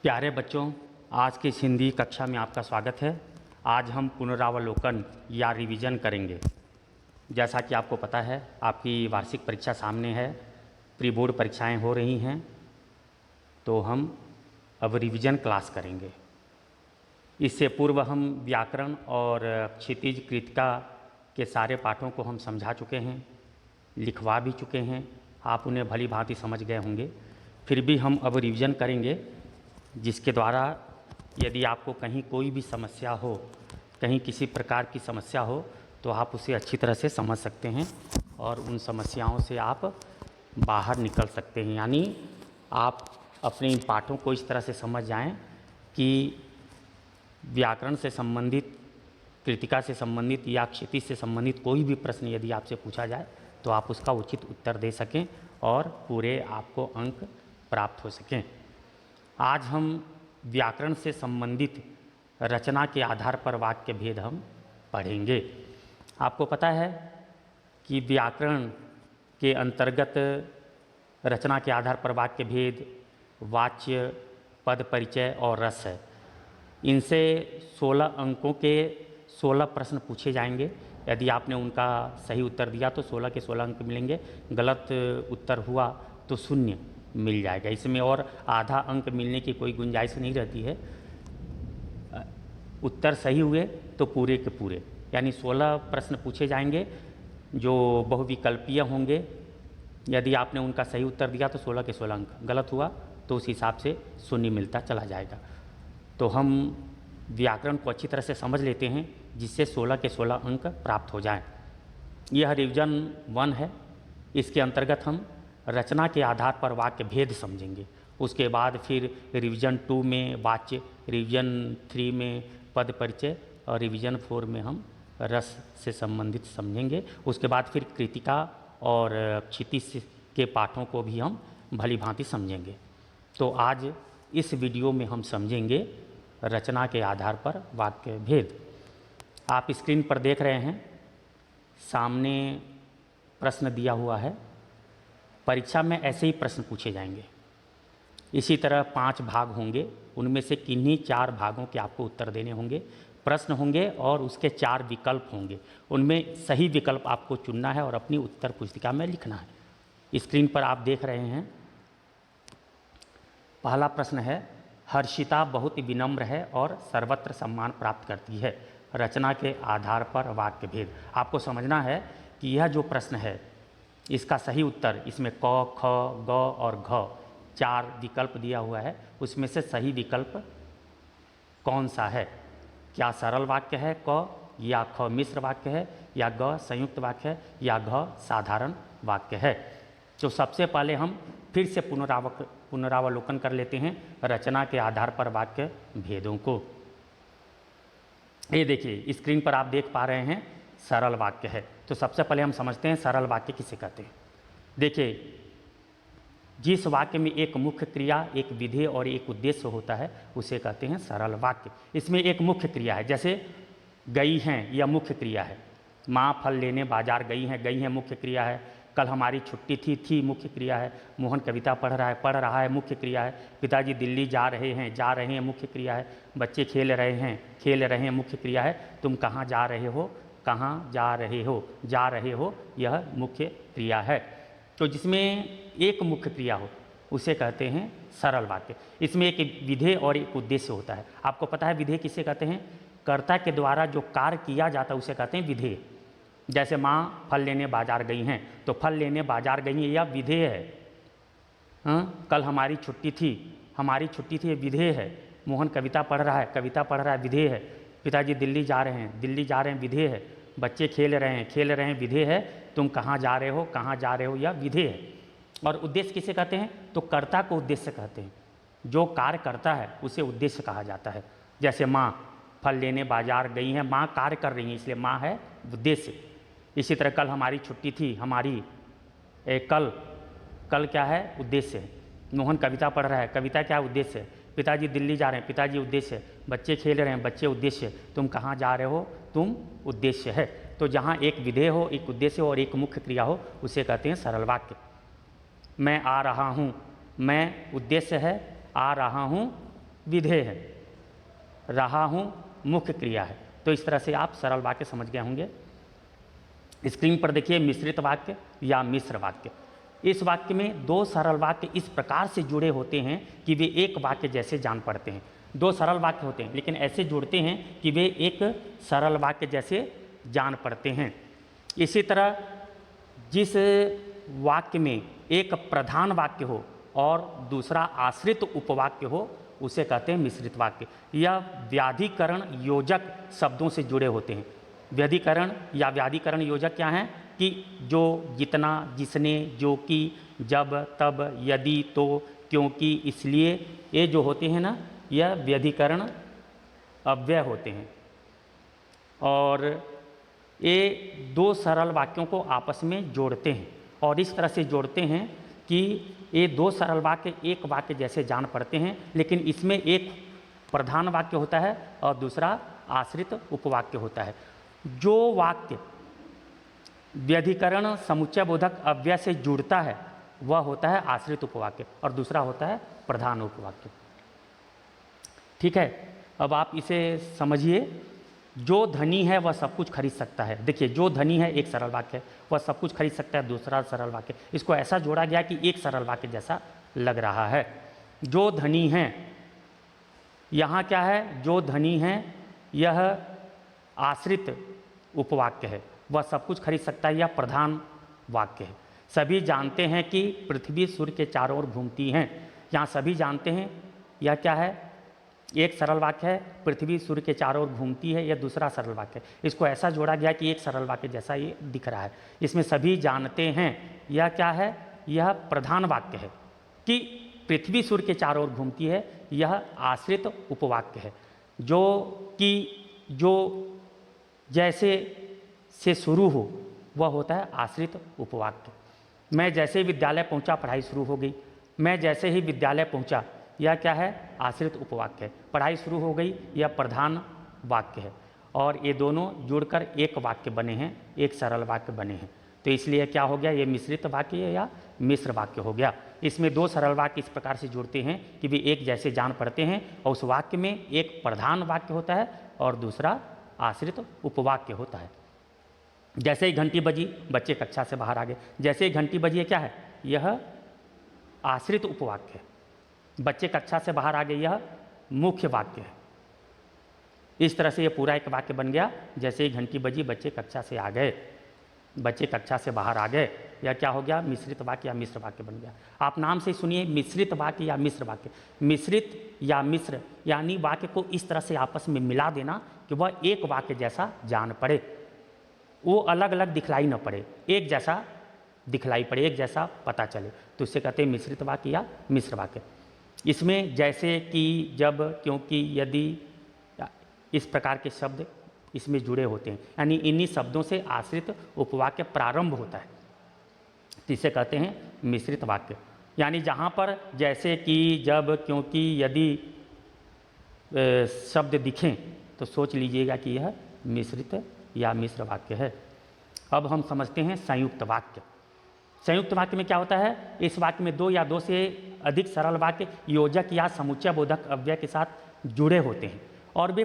प्यारे बच्चों, आज की इस हिंदी कक्षा में आपका स्वागत है। आज हम पुनरावलोकन या रिवीजन करेंगे। जैसा कि आपको पता है, आपकी वार्षिक परीक्षा सामने है, प्री बोर्ड परीक्षाएं हो रही हैं, तो हम अब रिवीजन क्लास करेंगे। इससे पूर्व हम व्याकरण और क्षितिज कृतिका के सारे पाठों को हम समझा चुके हैं, लिखवा भी चुके हैं, आप उन्हें भली भांति समझ गए होंगे। फिर भी हम अब रिवीजन करेंगे, जिसके द्वारा यदि आपको कहीं कोई भी समस्या हो, कहीं किसी प्रकार की समस्या हो, तो आप उसे अच्छी तरह से समझ सकते हैं और उन समस्याओं से आप बाहर निकल सकते हैं। यानी आप अपने इन पाठों को इस तरह से समझ जाएं कि व्याकरण से संबंधित, कृतिका से संबंधित या क्षितिज से संबंधित कोई भी प्रश्न यदि आपसे पूछा जाए तो आप उसका उचित उत्तर दे सकें और पूरे आपको अंक प्राप्त हो सकें। आज हम व्याकरण से संबंधित रचना के आधार पर वाक्य भेद हम पढ़ेंगे। आपको पता है कि व्याकरण के अंतर्गत रचना के आधार पर वाक्य भेद, वाच्य, पद परिचय और रस है। इनसे 16 अंकों के 16 प्रश्न पूछे जाएंगे। यदि आपने उनका सही उत्तर दिया तो 16 के 16 अंक मिलेंगे, गलत उत्तर हुआ तो 0 मिल जाएगा। इसमें और आधा अंक मिलने की कोई गुंजाइश नहीं रहती है। उत्तर सही हुए तो पूरे के पूरे, यानी 16 प्रश्न पूछे जाएंगे जो बहुविकल्पीय होंगे। यदि आपने उनका सही उत्तर दिया तो 16 के 16 अंक, गलत हुआ तो उस हिसाब से 0 मिलता चला जाएगा। तो हम व्याकरण को अच्छी तरह से समझ लेते हैं, जिससे 16 के 16 अंक प्राप्त हो जाएं। यह रिवीजन 1 है। इसके अंतर्गत हम रचना के आधार पर वाक्य भेद समझेंगे। उसके बाद फिर रिवीजन 2 में वाच्य, रिवीजन 3 में पद परिचय और रिवीजन 4 में हम रस से संबंधित समझेंगे। उसके बाद फिर कृतिका और क्षितिज के पाठों को भी हम भली भांति समझेंगे। तो आज इस वीडियो में हम समझेंगे रचना के आधार पर वाक्य भेद। आप स्क्रीन पर देख रहे हैं, सामने प्रश्न दिया हुआ है। परीक्षा में ऐसे ही प्रश्न पूछे जाएंगे। इसी तरह 5 भाग होंगे, उनमें से किन्हीं 4 भागों के आपको उत्तर देने होंगे। प्रश्न होंगे और उसके 4 विकल्प होंगे। उनमें सही विकल्प आपको चुनना है और अपनी उत्तर पुस्तिका में लिखना है। स्क्रीन पर आप देख रहे हैं, पहला प्रश्न है, हर्षिता बहुत विनम्र है और सर्वत्र सम्मान प्राप्त करती है। रचना के आधार पर वाक्य भेद। आपको समझना है कि यह जो प्रश्न है, इसका सही उत्तर, इसमें क, ख, ग और घ 4 विकल्प दिया हुआ है। उसमें से सही विकल्प कौन सा है? क्या सरल वाक्य है क, या ख मिश्र वाक्य है, या ग संयुक्त वाक्य है, या घ साधारण वाक्य है? तो सबसे पहले हम फिर से पुनरावलोकन कर लेते हैं रचना के आधार पर वाक्य भेदों को। ये देखिए, स्क्रीन पर आप देख पा रहे हैं सरल वाक्य है। तो सबसे पहले हम समझते हैं सरल वाक्य किसे कहते हैं। देखिए, जिस वाक्य में एक मुख्य क्रिया, एक विधेय और एक उद्देश्य होता है, उसे कहते हैं सरल वाक्य। इसमें एक मुख्य क्रिया है, जैसे गई हैं, यह मुख्य क्रिया है। माँ फल लेने बाजार गई हैं मुख्य क्रिया है। कल हमारी छुट्टी थी मुख्य क्रिया है। मोहन कविता पढ़ रहा है मुख्य क्रिया है। पिताजी दिल्ली जा रहे हैं मुख्य क्रिया है। बच्चे खेल रहे हैं मुख्य क्रिया है। तुम कहाँ जा रहे हो, यह मुख्य क्रिया है। तो जिसमें एक मुख्य क्रिया हो उसे कहते हैं सरल वाक्य। इसमें एक विधेय और एक उद्देश्य होता है। आपको पता है विधेय किसे कहते हैं? कर्ता के द्वारा जो कार्य किया जाता है उसे कहते हैं विधेय। जैसे माँ फल लेने बाजार गई हैं, तो फल लेने बाजार गई हैं, यह विधेय है। कल हमारी छुट्टी थी, ये विधेय है। मोहन कविता पढ़ रहा है, विधेय है। पिताजी दिल्ली जा रहे हैं, विधेय है। बच्चे खेल रहे हैं, विधेय है। तुम कहाँ जा रहे हो, यह विधेय है। और उद्देश्य किसे कहते हैं? तो कर्ता को उद्देश्य कहते हैं। जो कार्य करता है उसे उद्देश्य कहा जाता है। जैसे माँ फल लेने बाजार गई हैं, माँ कार्य कर रही हैं, इसलिए माँ है उद्देश्य। इसी तरह कल हमारी छुट्टी थी, कल क्या है? उद्देश्य है। मोहन कविता पढ़ रहा है, कविता क्या है? उद्देश्य है। पिताजी दिल्ली जा रहे हैं, पिताजी उद्देश्य है। बच्चे खेल रहे हैं, बच्चे उद्देश्य है। तुम कहाँ जा रहे हो, तुम उद्देश्य है। तो जहाँ एक विधेय हो, एक उद्देश्य हो और एक मुख्य क्रिया हो, उसे कहते हैं सरल वाक्य। मैं आ रहा हूँ, मैं उद्देश्य है, आ रहा हूँ विधेय है, रहा हूँ मुख्य क्रिया है। तो इस तरह से आप सरल वाक्य समझ गए होंगे। स्क्रीन पर देखिए मिश्रित वाक्य या मिश्र वाक्य। इस वाक्य में दो सरल वाक्य इस प्रकार से जुड़े होते हैं कि वे एक वाक्य जैसे जान पड़ते हैं। दो सरल वाक्य होते हैं लेकिन ऐसे जुड़ते हैं कि वे एक सरल वाक्य जैसे जान पड़ते हैं। इसी तरह जिस वाक्य में एक प्रधान वाक्य हो और दूसरा आश्रित उपवाक्य हो उसे कहते हैं मिश्रित वाक्य। यह व्याधिकरण योजक शब्दों से जुड़े होते हैं। व्याधिकरण या व्याधिकरण योजक क्या हैं कि जो, जितना, जिसने, जो कि, जब, तब, यदि, तो, क्योंकि, इसलिए, ये जो होते हैं ना, यह व्याधिकरण अव्यय होते हैं। और ये दो सरल वाक्यों को आपस में जोड़ते हैं और इस तरह से जोड़ते हैं कि ये दो सरल वाक्य एक वाक्य जैसे जान पड़ते हैं, लेकिन इसमें एक प्रधान वाक्य होता है और दूसरा आश्रित उपवाक्य होता है। जो वाक्य व्यधिकरण समुच्चय बोधक अव्यय से जुड़ता है वह होता है आश्रित उपवाक्य और दूसरा होता है प्रधान उपवाक्य। ठीक है, अब आप इसे समझिए। जो धनी है वह सब कुछ खरीद सकता है। देखिए, जो धनी है एक सरल वाक्य है, वह सब कुछ खरीद सकता है दूसरा सरल वाक्य। इसको ऐसा जोड़ा गया कि एक सरल वाक्य जैसा लग रहा है। जो धनी है, यहाँ क्या है, जो धनी है यह आश्रित उपवाक्य है, वह सब कुछ खरीद सकता है, यह प्रधान वाक्य है। सभी जानते हैं कि पृथ्वी सूर्य के चारों ओर घूमती हैं, यहाँ सभी जानते हैं, यह क्या है, एक सरल वाक्य है। पृथ्वी सूर्य के चारों ओर घूमती है, यह दूसरा सरल वाक्य है। इसको ऐसा जोड़ा गया कि एक सरल वाक्य जैसा ये दिख रहा है। इसमें सभी जानते हैं, यह क्या है, यह प्रधान वाक्य है कि पृथ्वी सूर्य के चारों ओर घूमती है, यह आश्रित उपवाक्य है। जो कि, जो, जैसे से शुरू हो वह होता है आश्रित उपवाक्य। मैं जैसे ही विद्यालय पहुंचा पढ़ाई शुरू हो गई। मैं जैसे ही विद्यालय पहुंचा, यह क्या है, आश्रित उपवाक्य है। पढ़ाई शुरू हो गई, यह प्रधान वाक्य है। और ये दोनों जुड़कर एक वाक्य बने हैं, एक सरल वाक्य बने हैं। तो इसलिए क्या हो गया, ये मिश्रित वाक्य या मिश्र वाक्य हो गया। इसमें दो सरल वाक्य इस प्रकार से जुड़ते हैं कि वे एक जैसे जान पड़ते हैं और उस वाक्य में एक प्रधान वाक्य होता है और दूसरा आश्रित उपवाक्य होता है। जैसे ही घंटी बजी, बच्चे कक्षा से बाहर आ गए। जैसे ही घंटी बजी, है क्या है, यह आश्रित उपवाक्य है। बच्चे कक्षा से बाहर आ गए, यह मुख्य वाक्य है। इस तरह से यह पूरा एक वाक्य बन गया। जैसे ही घंटी बजी, बच्चे कक्षा से आ गए, बच्चे कक्षा से बाहर आ गए, यह क्या हो गया, मिश्रित वाक्य या मिश्र वाक्य बन गया। आप नाम से सुनिए, मिश्रित वाक्य या मिश्र वाक्य। मिश्रित या मिश्र यानी वाक्य को इस तरह से आपस में मिला देना कि वह एक वाक्य जैसा जान पड़े, वो अलग अलग दिखलाई न पड़े, एक जैसा दिखलाई पड़े, एक जैसा पता चले, तो इससे कहते हैं मिश्रित वाक्य या मिश्र वाक्य। इसमें जैसे कि, जब, क्योंकि, यदि, इस प्रकार के शब्द इसमें जुड़े होते हैं, यानी इन्हीं शब्दों से आश्रित उपवाक्य प्रारंभ होता है, तो इसे कहते हैं मिश्रित वाक्य। यानी जहाँ पर जैसे कि, जब, क्योंकि, यदि शब्द दिखें तो सोच लीजिएगा कि यह मिश्रित या मिश्र वाक्य है। अब हम समझते हैं संयुक्त वाक्य। संयुक्त वाक्य में क्या होता है, इस वाक्य में दो या दो से अधिक सरल वाक्य योजक या समुच्चय बोधक अव्यय के साथ जुड़े होते हैं और वे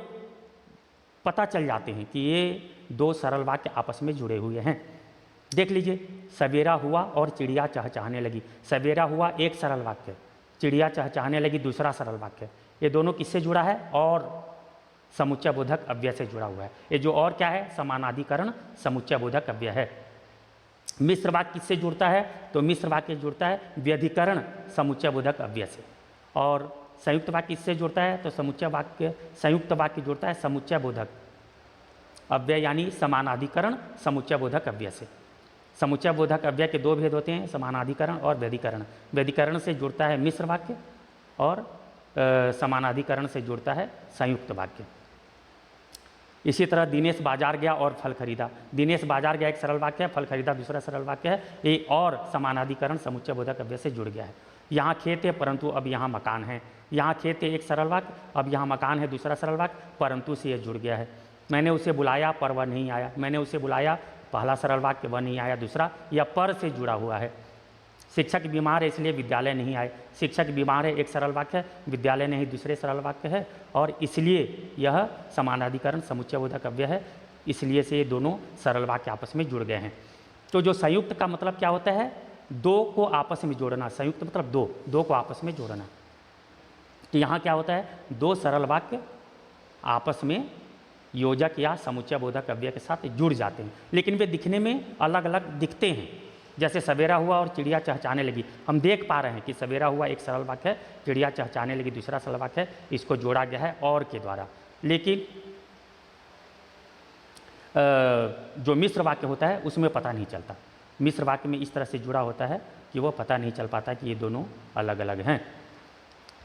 पता चल जाते हैं कि ये दो सरल वाक्य आपस में जुड़े हुए हैं। देख लीजिए, सवेरा हुआ और चिड़िया चहचहाने लगी। सवेरा हुआ एक सरल वाक्य, चिड़िया चहचहाने लगी दूसरा सरल वाक्य। ये दोनों किससे जुड़ा है, और समुच्चय बोधक अव्यय से जुड़ा हुआ है। ये जो और क्या है, समानाधिकरण समुच्चय बोधक अव्यय है। मिश्र वाक्य किससे जुड़ता है, तो मिश्र वाक्य जुड़ता है व्यधिकरण समुच्चय बोधक अव्यय से। और संयुक्त वाक्य किससे जुड़ता है, तो संयुक्त वाक्य जुड़ता है समुच्चय बोधक अव्यय यानी समानाधिकरण समुच्चय बोधक अव्यय से। समुच्चय बोधक अव्यय के दो भेद होते हैं, समानाधिकरण और व्यधिकरण। व्यधिकरण से जुड़ता है मिश्र वाक्य और समानाधिकरण से जुड़ता है संयुक्त वाक्य। इसी तरह दिनेश बाजार गया और फल खरीदा। दिनेश बाजार गया एक सरल वाक्य है, फल खरीदा दूसरा सरल वाक्य है। ये और समानाधिकरण समुच्चय बोधक अव्यय से जुड़ गया है। यहाँ खेत है परंतु अब यहाँ मकान है। यहाँ खेत है एक सरल वाक्य, अब यहाँ मकान है दूसरा सरल वाक्य, परंतु से यह जुड़ गया है। मैंने उसे बुलाया पर वह नहीं आया। मैंने उसे बुलाया पहला सरल वाक्य, वह नहीं आया दूसरा, या पर से जुड़ा हुआ है। शिक्षक बीमार है इसलिए विद्यालय नहीं आए, शिक्षक बीमार है एक सरल वाक्य है, विद्यालय नहीं दूसरे सरल वाक्य है, और इसलिए यह समानाधिकरण समुच्चयबोधक अव्यय है, इसलिए से ये दोनों सरल वाक्य आपस में जुड़ गए हैं। तो जो संयुक्त का मतलब क्या होता है, दो को आपस में जोड़ना, संयुक्त मतलब दो को आपस में जोड़ना। तो यहाँ क्या होता है, दो सरल वाक्य आपस में योजक या समुच्चयबोधक अव्यय के साथ जुड़ जाते हैं, लेकिन वे दिखने में अलग अलग दिखते हैं। जैसे सवेरा हुआ और चिड़िया चहचहाने लगी, हम देख पा रहे हैं कि सवेरा हुआ एक सरल वाक्य है, चिड़िया चहचहाने लगी दूसरा सरल वाक्य है, इसको जोड़ा गया है और के द्वारा। लेकिन जो मिश्र वाक्य होता है उसमें पता नहीं चलता, मिश्र वाक्य में इस तरह से जुड़ा होता है कि वो पता नहीं चल पाता कि ये दोनों अलग अलग हैं।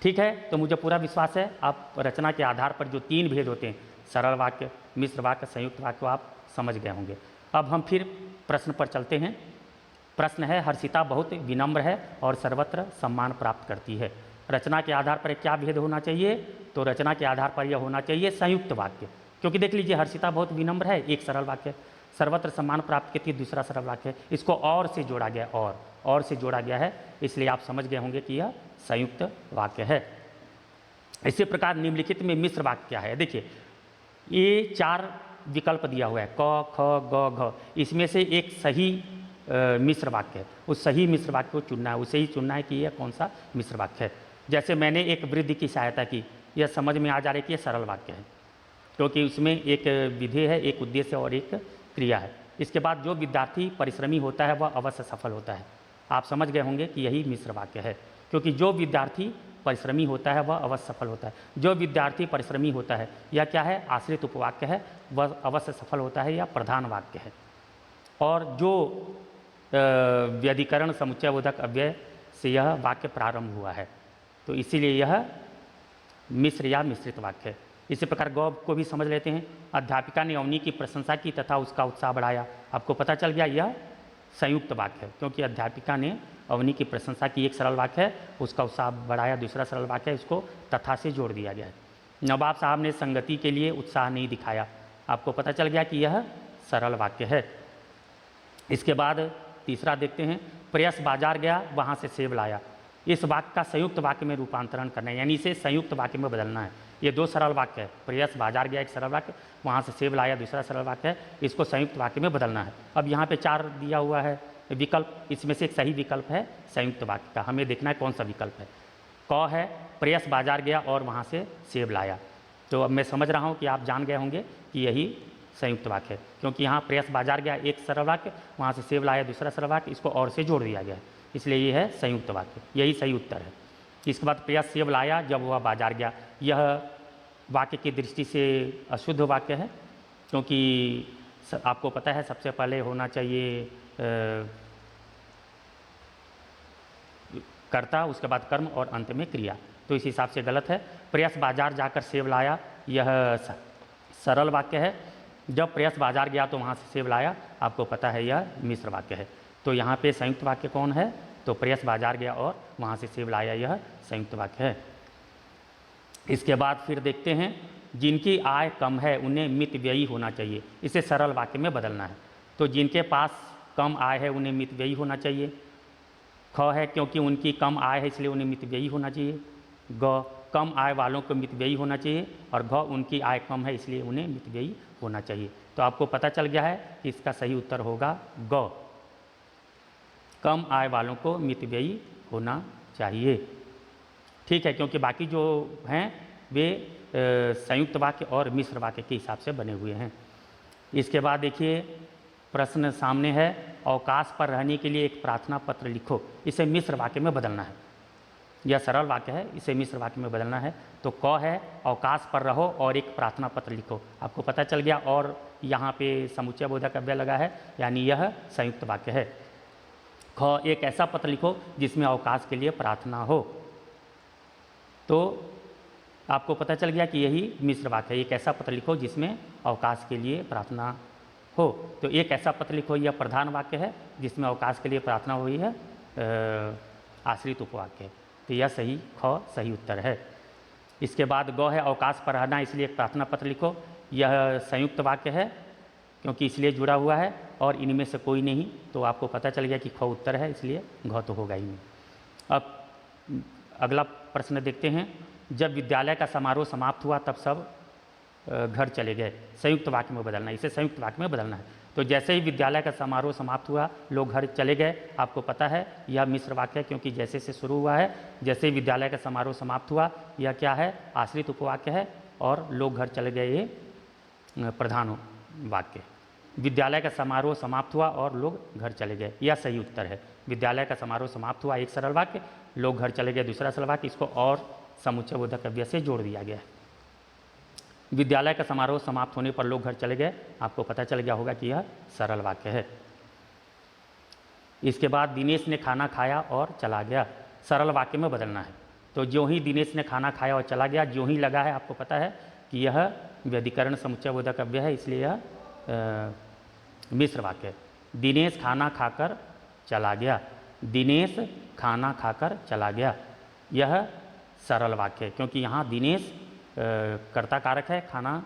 ठीक है, तो मुझे पूरा विश्वास है आप रचना के आधार पर जो तीन भेद होते हैं, सरल वाक्य, मिश्र वाक्य, संयुक्त वाक्य, आप समझ गए होंगे। अब हम फिर प्रश्न पर चलते हैं। प्रश्न है, हर्षिता बहुत विनम्र है और सर्वत्र सम्मान प्राप्त करती है। रचना के आधार पर क्या भेद होना चाहिए, तो रचना के आधार पर यह होना चाहिए संयुक्त वाक्य, क्योंकि देख लीजिए हर्षिता बहुत विनम्र है एक सरल वाक्य, सर्वत्र सम्मान प्राप्त करती है दूसरा सरल वाक्य है, इसको और से जोड़ा गया, और से जोड़ा गया है, इसलिए आप समझ गए होंगे कि यह संयुक्त वाक्य है। इसी प्रकार निम्नलिखित में मिश्र वाक्य क्या है, देखिए ये चार विकल्प दिया हुआ है, क ख ग घ, इसमें से एक सही मिश्र वाक्य है, उस सही मिश्र वाक्य को चुनना है, उसे ही चुनना है कि यह कौन सा मिश्र वाक्य है। जैसे मैंने एक वृद्धि की सहायता की, यह समझ में आ जा रहा है कि यह सरल वाक्य है, क्योंकि उसमें एक विधेय है, एक उद्देश्य और एक क्रिया है। इसके बाद जो विद्यार्थी परिश्रमी होता है वह अवश्य सफल होता है, आप समझ गए होंगे कि यही मिश्र वाक्य है, क्योंकि जो विद्यार्थी परिश्रमी होता है वह अवश्य सफल होता है। जो विद्यार्थी परिश्रमी होता है यह क्या है, आश्रित उपवाक्य है, वह अवश्य सफल होता है, यह प्रधान वाक्य है। और जो व्यधिकरण समुच्चयबोधक अव्यय से यह वाक्य प्रारंभ हुआ है, तो इसीलिए यह मिश्र या मिश्रित वाक्य है। इसी प्रकार गौ को भी समझ लेते हैं। अध्यापिका ने अवनी की प्रशंसा की तथा उसका उत्साह बढ़ाया, आपको पता चल गया यह संयुक्त वाक्य है, क्योंकि अध्यापिका ने अवनी की प्रशंसा की एक सरल वाक्य है, उसका उत्साह बढ़ाया दूसरा सरल वाक्य है, इसको तथा से जोड़ दिया गया है। नवाब साहब ने संगति के लिए उत्साह नहीं दिखाया, आपको पता चल गया कि यह सरल वाक्य है। इसके बाद तीसरा देखते हैं, प्रेयस बाजार गया वहाँ से सेब लाया, इस वाक्य का संयुक्त वाक्य में रूपांतरण करना है, यानी इसे संयुक्त वाक्य में बदलना है। ये दो सरल वाक्य है, प्रेयस बाजार गया एक सरल वाक्य, वहाँ से सेब लाया दूसरा सरल वाक्य है, इसको संयुक्त वाक्य में बदलना है। अब यहाँ पे चार दिया हुआ है विकल्प, इसमें से एक सही विकल्प है संयुक्त वाक्य का, हमें देखना है कौन सा विकल्प है। क है, प्रेयस बाजार गया और वहाँ से सेब लाया, तो अब मैं समझ रहा हूँ कि आप जान गए होंगे कि यही संयुक्त वाक्य है, क्योंकि यहाँ प्रेयस बाजार गया एक सरल वाक्य, वहाँ से सेब लाया दूसरा सरल वाक्य, इसको और से जोड़ दिया गया है, इसलिए ये है संयुक्त वाक्य, यही सही उत्तर है। इसके बाद प्रेयस सेब लाया जब वह बाजार गया, यह वाक्य की दृष्टि से अशुद्ध वाक्य है, क्योंकि आपको पता है सबसे पहले होना चाहिए कर्ता, उसके बाद कर्म और अंत में क्रिया, तो इस हिसाब से गलत है। प्रेयस बाजार जाकर सेब लाया, यह सरल वाक्य है, जब प्रेयस बाजार गया तो वहाँ से सेब लाया, आपको पता है यह मिश्र वाक्य है। तो यहाँ पे संयुक्त वाक्य कौन है, तो प्रेयस बाजार गया और वहाँ से सेब लाया, यह संयुक्त वाक्य है। इसके बाद फिर देखते हैं, जिनकी आय कम है उन्हें मितव्ययी होना चाहिए, इसे सरल वाक्य में बदलना है। तो जिनके पास कम आय है उन्हें मितव्ययी होना चाहिए। ख है, क्योंकि उनकी कम आय है इसलिए उन्हें मितव्ययी होना चाहिए। ग, कम आय वालों को मितव्ययी होना चाहिए, और घ, उनकी आय कम है इसलिए उन्हें मितव्ययी होना चाहिए। तो आपको पता चल गया है कि इसका सही उत्तर होगा ग, कम आय वालों को मितव्ययी होना चाहिए। ठीक है, क्योंकि बाकी जो हैं वे संयुक्त वाक्य और मिश्र वाक्य के हिसाब से बने हुए हैं। इसके बाद देखिए प्रश्न सामने है, अवकाश पर रहने के लिए एक प्रार्थना पत्र लिखो, इसे मिश्र वाक्य में बदलना है। यह सरल वाक्य है, इसे मिश्र वाक्य में बदलना है। तो क है, अवकाश पर रहो और एक प्रार्थना पत्र लिखो, आपको पता चल गया, और यहाँ पे समुच्चयबोधक अव्यय लगा है, यानी यह संयुक्त वाक्य है। ख, एक ऐसा पत्र लिखो जिसमें अवकाश के लिए प्रार्थना हो, तो आपको पता चल गया कि यही मिश्र वाक्य है। एक ऐसा पत्र लिखो जिसमें अवकाश के लिए प्रार्थना हो, तो एक ऐसा पत्र लिखो यह प्रधान वाक्य है, जिसमें अवकाश के लिए प्रार्थना हुई है आश्रित उपवाक्य है, तो यह सही ख सही उत्तर है। इसके बाद ग है, अवकाश पर रहना इसलिए एक प्रार्थना पत्र लिखो, यह संयुक्त वाक्य है, क्योंकि इसलिए जुड़ा हुआ है और इनमें से कोई नहीं, तो आपको पता चल गया कि ख उत्तर है, इसलिए घ तो होगा ही नहीं। अब अगला प्रश्न देखते हैं। जब विद्यालय का समारोह समाप्त हुआ तब सब घर चले गए, संयुक्त वाक्य में बदलना है, इसे संयुक्त वाक्य में बदलना है। तो जैसे ही विद्यालय का समारोह समाप्त हुआ लोग घर चले गए, आपको पता है यह मिश्र वाक्य है, क्योंकि जैसे से शुरू हुआ है। जैसे ही विद्यालय का समारोह समाप्त हुआ, यह क्या है, आश्रित उपवाक्य है, और लोग घर चले गए ये प्रधान वाक्य। विद्यालय का समारोह समाप्त हुआ और लोग घर चले गए, यह सही उत्तर है। विद्यालय का समारोह समाप्त हुआ एक सरल वाक्य, लोग घर चले गए दूसरा सरल वाक्य, इसको और समुच्चय बोधक अव्यय से जोड़ दिया गया है। विद्यालय का समारोह समाप्त होने पर लोग घर चले गए, आपको पता चल गया होगा कि यह सरल वाक्य है। इसके बाद दिनेश ने खाना खाया और चला गया, सरल वाक्य में बदलना है। तो जो ही दिनेश ने खाना खाया और चला गया, जो ही लगा है, आपको पता है कि यह व्यधिकरण समुच्चय बोधक अव्यय है, इसलिए यह मिश्र वाक्य है। दिनेश खाना खाकर चला गया, दिनेश खाना खाकर चला गया, यह सरल वाक्य है, क्योंकि यहाँ दिनेश कर्ता कारक है, खाना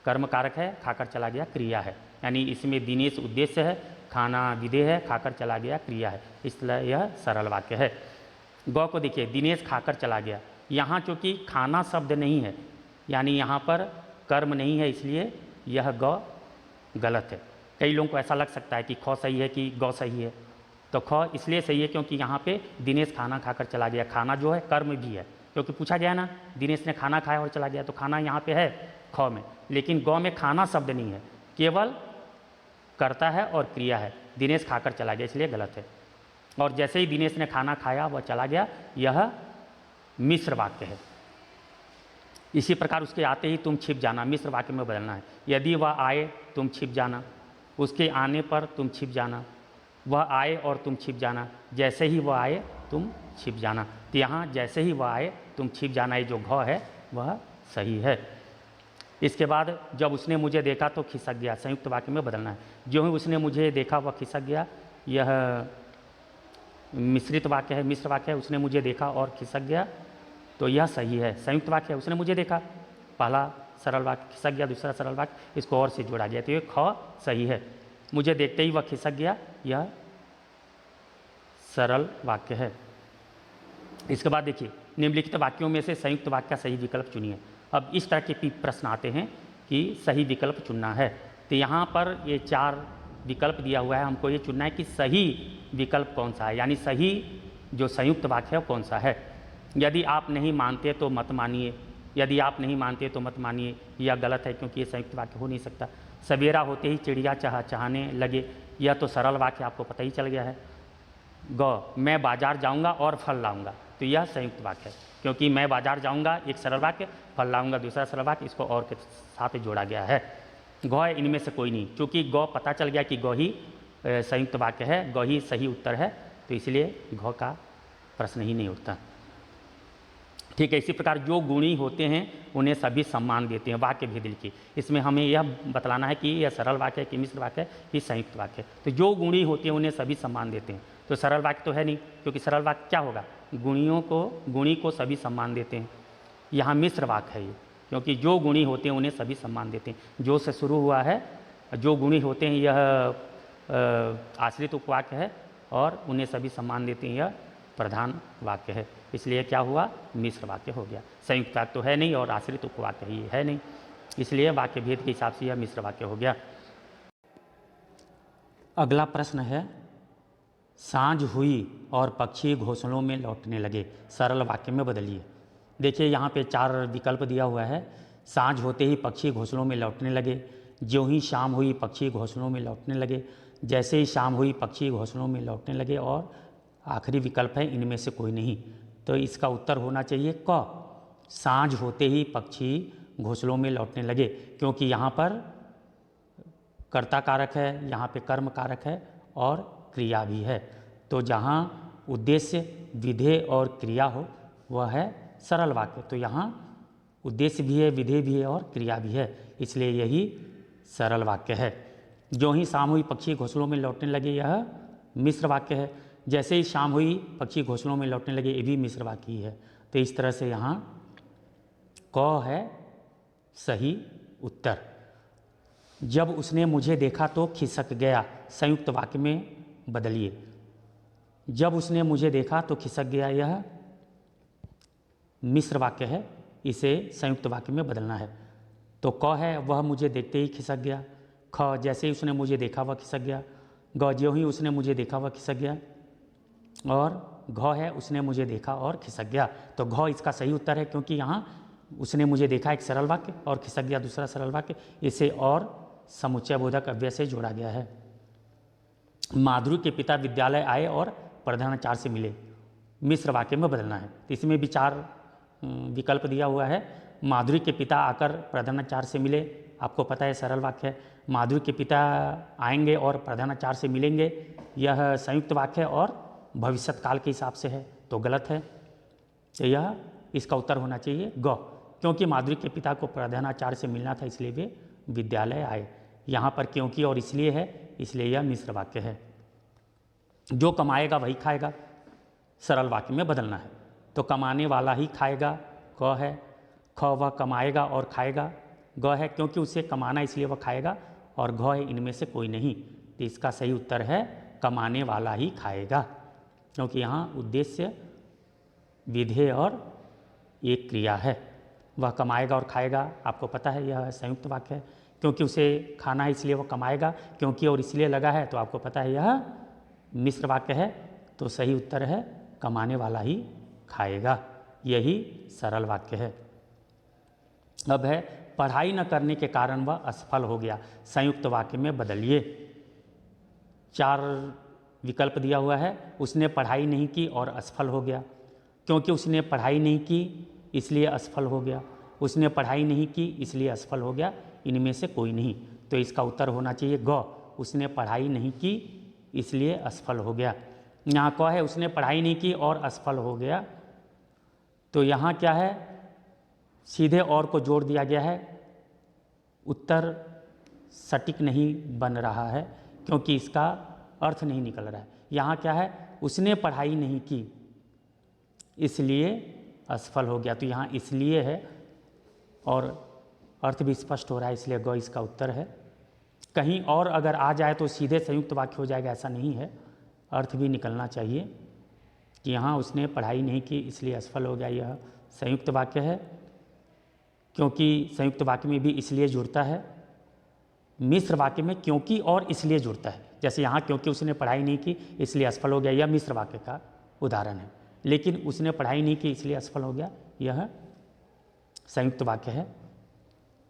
कर्म कारक है, खाकर चला गया क्रिया है। यानी इसमें दिनेश उद्देश्य है, खाना विधेय है, खाकर चला गया क्रिया है, इसलिए यह सरल वाक्य है। गौ को देखिए, दिनेश खाकर चला गया, यहाँ चूँकि खाना शब्द नहीं है, यानी यहाँ पर कर्म नहीं है, इसलिए यह गौ गलत है। कई लोगों को ऐसा लग सकता है कि ख सही है कि गौ सही है, तो ख इसलिए सही है क्योंकि यहाँ पे दिनेश खाना खाकर चला गया, खाना जो है कर्म भी है, क्योंकि पूछा गया ना दिनेश ने खाना खाया और चला गया, तो खाना यहाँ पे है ख में, लेकिन गौ में खाना शब्द नहीं है, केवल कर्ता है और क्रिया है, दिनेश खाकर चला गया, इसलिए गलत है। और जैसे ही दिनेश ने खाना खाया वह चला गया, यह मिश्र वाक्य है। इसी प्रकार उसके आते ही तुम छिप जाना, मिश्र वाक्य में बदलना है। यदि वह आए तुम छिप जाना, उसके आने पर तुम छिप जाना, वह आए और तुम छिप जाना, जैसे ही वह आए तुम छिप जाना। तो यहाँ जैसे ही वह आए तुम छिप जाना, ये जो घ है वह सही है। इसके बाद जब उसने मुझे देखा तो खिसक गया, संयुक्त वाक्य में बदलना है। जो ही उसने मुझे देखा वह खिसक गया, यह मिश्रित वाक्य है, मिश्र वाक्य है। उसने मुझे देखा और खिसक गया, तो यह सही है, संयुक्त वाक्य है। उसने मुझे देखा, पहला सरल वाक्य, खिसक गया दूसरा सरल वाक्य, इसको और से जोड़ा गया, तो ये ख सही है। मुझे देखते ही वह खिसक गया, यह सरल वाक्य है। इसके बाद देखिए, निम्नलिखित वाक्यों में से संयुक्त वाक्य का सही विकल्प चुनिए। अब इस तरह के प्रश्न आते हैं कि सही विकल्प चुनना है, तो यहाँ पर ये 4 विकल्प दिया हुआ है, हमको ये चुनना है कि सही विकल्प कौन सा है, यानी सही जो संयुक्त वाक्य है कौन सा है। यदि आप नहीं मानते तो मत मानिए, यदि आप नहीं मानते तो मत मानिए, यह गलत है क्योंकि ये संयुक्त वाक्य हो नहीं सकता। सवेरा होते ही चिड़िया चहचहाने लगे, यह तो सरल वाक्य आपको पता ही चल गया है। ग, मैं बाजार जाऊंगा और फल लाऊंगा, तो यह संयुक्त वाक्य है, क्योंकि मैं बाजार जाऊंगा एक सरल वाक्य, फल लाऊंगा दूसरा सरल वाक्य, इसको और के साथ जोड़ा गया है। ग इनमें से कोई नहीं, क्योंकि ग पता चल गया कि ग ही संयुक्त वाक्य है, ग ही सही उत्तर है, तो इसलिए घ का प्रश्न ही नहीं उठता। ठीक है, इसी प्रकार जो गुणी होते हैं उन्हें सभी सम्मान देते हैं, वाक्य भेद लिखिए। इसमें हमें यह बतलाना है कि यह सरल वाक्य है कि मिश्र वाक्य है कि संयुक्त वाक्य है। तो जो गुणी होते हैं उन्हें सभी सम्मान देते हैं, तो सरल वाक्य तो है नहीं, क्योंकि सरल वाक्य क्या होगा, गुणी को सभी सम्मान देते हैं। यहाँ मिश्र वाक्य है ये, क्योंकि जो गुणी होते हैं उन्हें सभी सम्मान देते हैं। जो से शुरू हुआ है, जो गुणी होते हैं यह आश्रित उपवाक्य है, और उन्हें सभी सम्मान देते हैं यह प्रधान वाक्य है, इसलिए क्या हुआ, मिश्र वाक्य हो गया। संयुक्त वाक्य तो है नहीं और आश्रित उपवाक्य ही है नहीं, इसलिए वाक्य भेद के हिसाब से यह मिश्र वाक्य हो गया। अगला प्रश्न है, सांझ हुई और पक्षी घोंसलों में लौटने लगे, सरल वाक्य में बदलिए। देखिए यहाँ पे 4 विकल्प दिया हुआ है। सांझ होते ही पक्षी घोंसलों में लौटने लगे, ज्यों ही शाम हुई पक्षी घोंसलों में लौटने लगे, जैसे ही शाम हुई पक्षी घोंसलों में लौटने लगे, और आखिरी विकल्प है इनमें से कोई नहीं। तो इसका उत्तर होना चाहिए क, सांझ होते ही पक्षी घोंसलों में लौटने लगे, क्योंकि यहाँ पर कर्ता कारक है, यहाँ पे कर्म कारक है और क्रिया भी है। तो जहाँ उद्देश्य विधेय और क्रिया हो वह है सरल वाक्य, तो यहाँ उद्देश्य भी है, विधेय भी है और क्रिया भी है, इसलिए यही सरल वाक्य है। जो ही शाम हुई पक्षी घोंसलों में लौटने लगे, यह मिश्र वाक्य है। जैसे ही शाम हुई पक्षी घोंसलों में लौटने लगे, ये भी मिश्र वाक्य ही है। तो इस तरह से यहाँ क है सही उत्तर। जब उसने मुझे देखा तो खिसक गया, संयुक्त वाक्य में बदलिए। जब उसने मुझे देखा तो खिसक गया, यह मिश्र वाक्य है, इसे संयुक्त वाक्य में बदलना है। तो क है वह मुझे देखते ही खिसक गया, ख जैसे ही उसने मुझे देखा वह खिसक गया, ग ज्यों ही उसने मुझे देखा वह खिसक गया, और घ है उसने मुझे देखा और खिसक गया। तो घ इसका सही उत्तर है, क्योंकि यहाँ उसने मुझे देखा एक सरल वाक्य और खिसक गया दूसरा सरल वाक्य, इसे और समुच्चय बोधक अव्यय से जोड़ा गया है। माधुरी के पिता विद्यालय आए और प्रधानाचार्य से मिले, मिश्र वाक्य में बदलना है। तो इसमें भी 4 विकल्प दिया हुआ है। माधुरी के पिता आकर प्रधानाचार्य से मिले, आपको पता है सरल वाक्य है। माधुरी के पिता आएंगे और प्रधानाचार्य से मिलेंगे, यह संयुक्त वाक्य है और भविष्यत काल के हिसाब से है, तो गलत है। तो यह इसका उत्तर होना चाहिए ग, क्योंकि माधुरी के पिता को प्रधानाचार्य से मिलना था इसलिए वे विद्यालय आए। यहाँ पर क्योंकि और इसलिए है, इसलिए यह मिश्र वाक्य है। जो कमाएगा वही खाएगा, सरल वाक्य में बदलना है। तो कमाने वाला ही खाएगा, क है। ख वह कमाएगा और खाएगा, ग है क्योंकि उसे कमाना इसलिए वह खाएगा, और घ है इनमें से कोई नहीं। तो इसका सही उत्तर है कमाने वाला ही खाएगा, क्योंकि यहाँ उद्देश्य, विधेय और एक क्रिया है। वह कमाएगा और खाएगा, आपको पता है यह संयुक्त वाक्य है, क्योंकि उसे खाना है इसलिए वह कमाएगा, क्योंकि और इसलिए लगा है, तो आपको पता है यह मिश्र वाक्य है। तो सही उत्तर है कमाने वाला ही खाएगा, यही सरल वाक्य है। अब है पढ़ाई न करने के कारण वह असफल हो गया, संयुक्त वाक्य में बदलिए। 4 विकल्प दिया हुआ है। उसने पढ़ाई नहीं की और असफल हो गया, क्योंकि उसने पढ़ाई नहीं की इसलिए असफल हो गया, उसने पढ़ाई नहीं की इसलिए असफल हो गया, इनमें से कोई नहीं। तो इसका उत्तर होना चाहिए ग, उसने पढ़ाई नहीं की इसलिए असफल हो गया। यहाँ क है उसने पढ़ाई नहीं की और असफल हो गया, तो यहाँ क्या है, सीधे और को जोड़ दिया गया है, उत्तर सटीक नहीं बन रहा है, क्योंकि इसका अर्थ नहीं निकल रहा है। यहाँ क्या है, उसने पढ़ाई नहीं की इसलिए असफल हो गया, तो यहाँ इसलिए है और अर्थ भी स्पष्ट हो रहा है, इसलिए ग इसका उत्तर है। कहीं और अगर आ जाए तो सीधे संयुक्त वाक्य हो जाएगा, ऐसा नहीं है, अर्थ भी निकलना चाहिए कि यहाँ उसने पढ़ाई नहीं की इसलिए असफल हो गया, यह संयुक्त वाक्य है, क्योंकि संयुक्त वाक्य में भी इसलिए जुड़ता है। मिश्र वाक्य में क्योंकि और इसलिए जुड़ता है, जैसे यहाँ क्योंकि उसने पढ़ाई नहीं की इसलिए असफल हो गया, यह मिश्र वाक्य का उदाहरण है। लेकिन उसने पढ़ाई नहीं की इसलिए असफल हो गया, यह संयुक्त वाक्य है।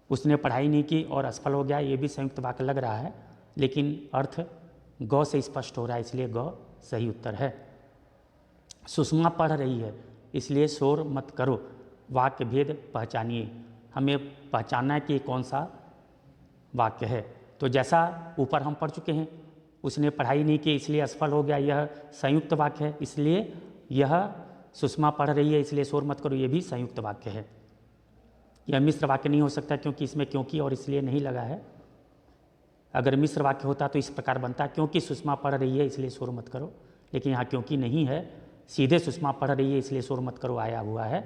उसने पढ़ाई नहीं की और असफल हो गया, ये भी संयुक्त वाक्य लग रहा है, लेकिन अर्थ ग से स्पष्ट हो रहा है, इसलिए ग सही उत्तर है। सुषमा पढ़ रही है इसलिए शोर मत करो, वाक्य भेद पहचानिए। हमें पहचानना है कि कौन सा वाक्य है। तो जैसा ऊपर हम पढ़ चुके हैं, उसने पढ़ाई नहीं की इसलिए असफल हो गया, यह संयुक्त वाक्य है, इसलिए यह सुषमा पढ़ रही है इसलिए शोर मत करो, यह भी संयुक्त वाक्य है। यह मिश्र वाक्य नहीं हो सकता, क्योंकि इसमें क्योंकि और इसलिए नहीं लगा है। अगर मिश्र वाक्य होता तो इस प्रकार बनता, क्योंकि सुषमा पढ़ रही है इसलिए शोर मत करो, लेकिन यहाँ क्योंकि नहीं है, सीधे सुषमा पढ़ रही है इसलिए शोर मत करो आया हुआ है,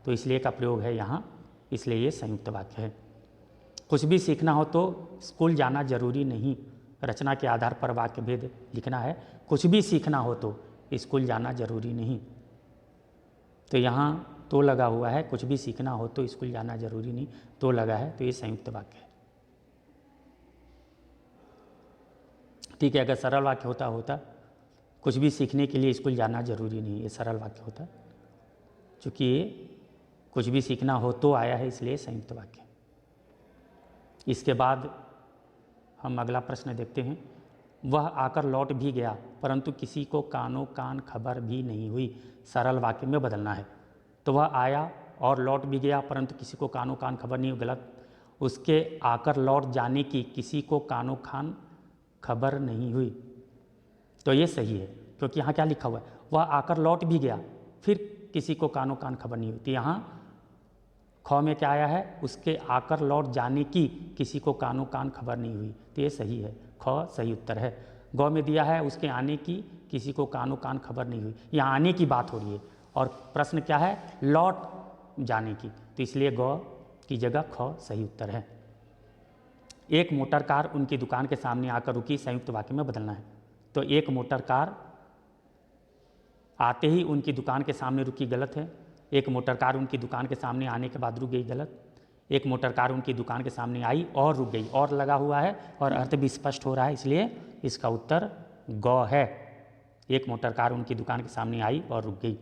तो इसलिए का प्रयोग है यहाँ, इसलिए ये संयुक्त वाक्य है। कुछ भी सीखना हो तो स्कूल जाना जरूरी नहीं, रचना के आधार पर वाक्य भेद लिखना है। कुछ भी सीखना हो तो स्कूल जाना जरूरी नहीं, तो यहाँ तो लगा हुआ है, कुछ भी सीखना हो तो स्कूल जाना जरूरी नहीं, तो लगा है, तो ये संयुक्त वाक्य है। ठीक है, अगर सरल वाक्य होता कुछ भी सीखने के लिए स्कूल जाना जरूरी नहीं, ये सरल वाक्य होता। चूँकि ये कुछ भी सीखना हो तो आया है, इसलिए संयुक्त वाक्य। इसके बाद हम अगला प्रश्न देखते हैं। वह आकर लौट भी गया परंतु किसी को कानो कान खबर भी नहीं हुई, सरल वाक्य में बदलना है। तो वह आया और लौट भी गया परंतु किसी को कानो कान खबर नहीं हुई, गलत। उसके आकर लौट जाने की किसी को कानो कान खबर नहीं हुई, तो ये सही है, क्योंकि यहाँ क्या लिखा हुआ है, वह आकर लौट भी गया फिर किसी को कानो कान खबर नहीं हुई। तो यहाँ ख में क्या आया है, उसके आकर लौट जाने की किसी को कानो कान खबर नहीं हुई, तो ये सही है, ख सही उत्तर है। ग में दिया है उसके आने की किसी को कानो कान खबर नहीं हुई, यहाँ आने की बात हो रही है और प्रश्न क्या है, लौट जाने की, तो इसलिए ग की जगह ख सही उत्तर है। एक मोटर कार उनकी दुकान के सामने आकर रुकी, संयुक्त वाक्य में बदलना है। तो एक मोटर कार आते ही उनकी दुकान के सामने रुकी, गलत है। एक मोटर कार उनकी दुकान के सामने आने के बाद रुक गई, गलत। एक मोटर कार उनकी दुकान के सामने आई और रुक गई, और लगा हुआ है और अर्थ भी स्पष्ट हो रहा है, इसलिए इसका उत्तर ग है। एक मोटर कार उनकी दुकान के सामने आई और रुक गई।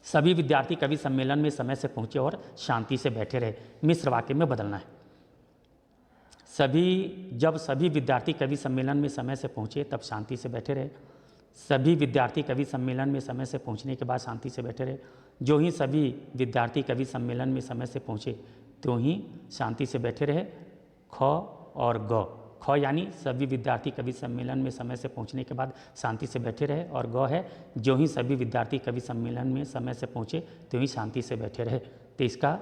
सभी विद्यार्थी कवि सम्मेलन में समय से पहुंचे और शांति से बैठे रहे, मिश्र वाक्य में बदलना है। जब सभी विद्यार्थी कवि सम्मेलन में समय से पहुंचे तब शांति से बैठे रहे। सभी विद्यार्थी कवि सम्मेलन में समय से पहुंचने के बाद शांति से बैठे रहे। जो ही सभी विद्यार्थी कवि सम्मेलन में समय से पहुंचे तो ही शांति से बैठे रहे। ख और ग। ख यानी सभी विद्यार्थी कवि सम्मेलन में समय से पहुंचने के बाद शांति से बैठे रहे, और ग है जो ही सभी विद्यार्थी कवि सम्मेलन में समय से पहुंचे तो ही शांति से बैठे रहे। तो इसका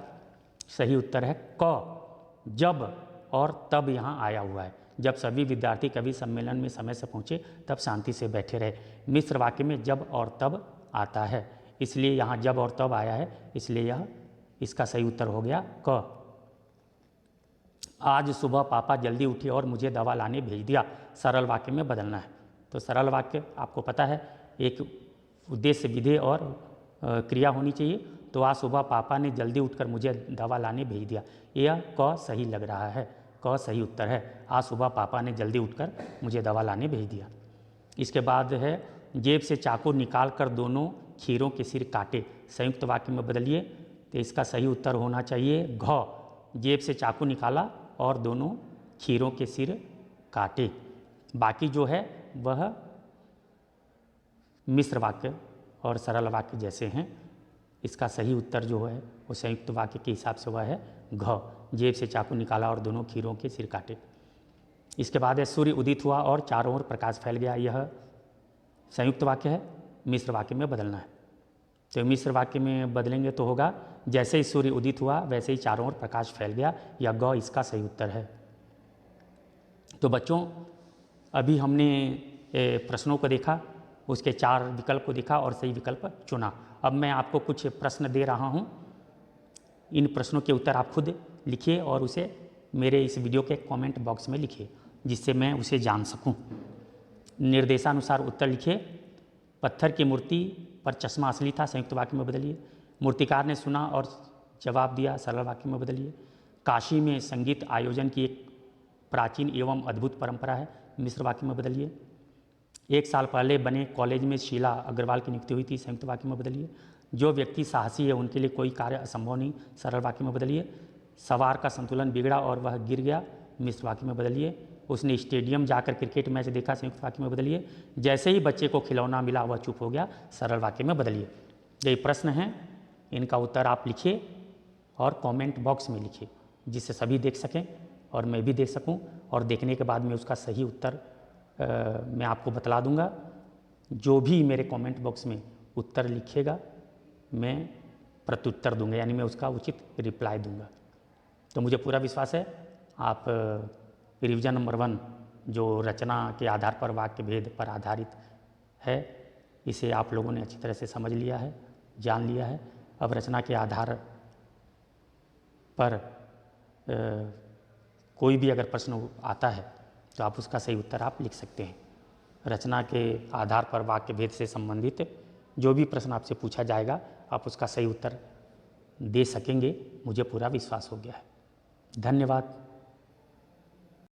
सही उत्तर है क। जब और तब यहाँ आया हुआ है। जब सभी विद्यार्थी कवि सम्मेलन में समय से पहुंचे तब शांति से बैठे रहे। मिश्र वाक्य में जब और तब आता है, इसलिए यहाँ जब और तब आया है, इसलिए यह इसका सही उत्तर हो गया क। आज सुबह पापा जल्दी उठे और मुझे दवा लाने भेज दिया, सरल वाक्य में बदलना है। तो सरल वाक्य आपको पता है, एक उद्देश्य, विधेय और क्रिया होनी चाहिए। तो आज सुबह पापा ने जल्दी उठकर मुझे दवा लाने भेज दिया, यह क सही लग रहा है, क सही उत्तर है। आज सुबह पापा ने जल्दी उठकर मुझे दवा लाने भेज दिया। इसके बाद है जेब से चाकू निकाल कर दोनों खीरों के सिर काटे, संयुक्त वाक्य में बदलिए। तो इसका सही उत्तर होना चाहिए घ। जेब से चाकू निकाला और दोनों खीरों के सिर काटे। बाकी जो है वह मिश्र वाक्य और सरल वाक्य जैसे हैं। इसका सही उत्तर जो है वो संयुक्त वाक्य के हिसाब से वह है घ। जेब से चाकू निकाला और दोनों खीरों के सिर काटे। इसके बाद है सूर्य उदित हुआ और चारों ओर प्रकाश फैल गया, यह संयुक्त वाक्य है, मिश्र वाक्य में बदलना है। तो मिश्र वाक्य में बदलेंगे तो होगा जैसे ही सूर्य उदित हुआ वैसे ही चारों ओर प्रकाश फैल गया, या ग इसका सही उत्तर है। तो बच्चों, अभी हमने प्रश्नों को देखा, उसके 4 विकल्प को देखा और सही विकल्प चुना। अब मैं आपको कुछ प्रश्न दे रहा हूँ, इन प्रश्नों के उत्तर आप खुद लिखिए और उसे मेरे इस वीडियो के कमेंट बॉक्स में लिखिए, जिससे मैं उसे जान सकूं। निर्देशानुसार उत्तर लिखिए। पत्थर की मूर्ति पर चश्मा असली था, संयुक्त वाक्य में बदलिए। मूर्तिकार ने सुना और जवाब दिया, सरल वाक्य में बदलिए। काशी में संगीत आयोजन की एक प्राचीन एवं अद्भुत परंपरा है, मिश्र वाक्य में बदलिए। 1 साल पहले बने कॉलेज में शीला अग्रवाल की नियुक्ति हुई थी, संयुक्त वाक्य में बदलिए। जो व्यक्ति साहसी है उनके लिए कोई कार्य असंभव नहीं, सरल वाक्य में बदलिए। सवार का संतुलन बिगड़ा और वह गिर गया, मिश्र वाक्य में बदलिए। उसने स्टेडियम जाकर क्रिकेट मैच देखा, संयुक्त वाक्य में बदलिए। जैसे ही बच्चे को खिलौना मिला वह चुप हो गया, सरल वाक्य में बदलिए। ये प्रश्न हैं, इनका उत्तर आप लिखिए और कमेंट बॉक्स में लिखिए, जिससे सभी देख सकें और मैं भी देख सकूं, और देखने के बाद में उसका सही उत्तर मैं आपको बतला दूंगा। जो भी मेरे कमेंट बॉक्स में उत्तर लिखेगा मैं प्रत्युत्तर दूंगा, यानी मैं उसका उचित रिप्लाई दूंगा। तो मुझे पूरा विश्वास है आप रिवीजन नंबर 1 जो रचना के आधार पर वाक्य भेद पर आधारित है, इसे आप लोगों ने अच्छी तरह से समझ लिया है, जान लिया है। अब रचना के आधार पर कोई भी अगर प्रश्न आता है तो आप उसका सही उत्तर आप लिख सकते हैं। रचना के आधार पर वाक्य भेद से संबंधित जो भी प्रश्न आपसे पूछा जाएगा आप उसका सही उत्तर दे सकेंगे, मुझे पूरा विश्वास हो गया है। धन्यवाद।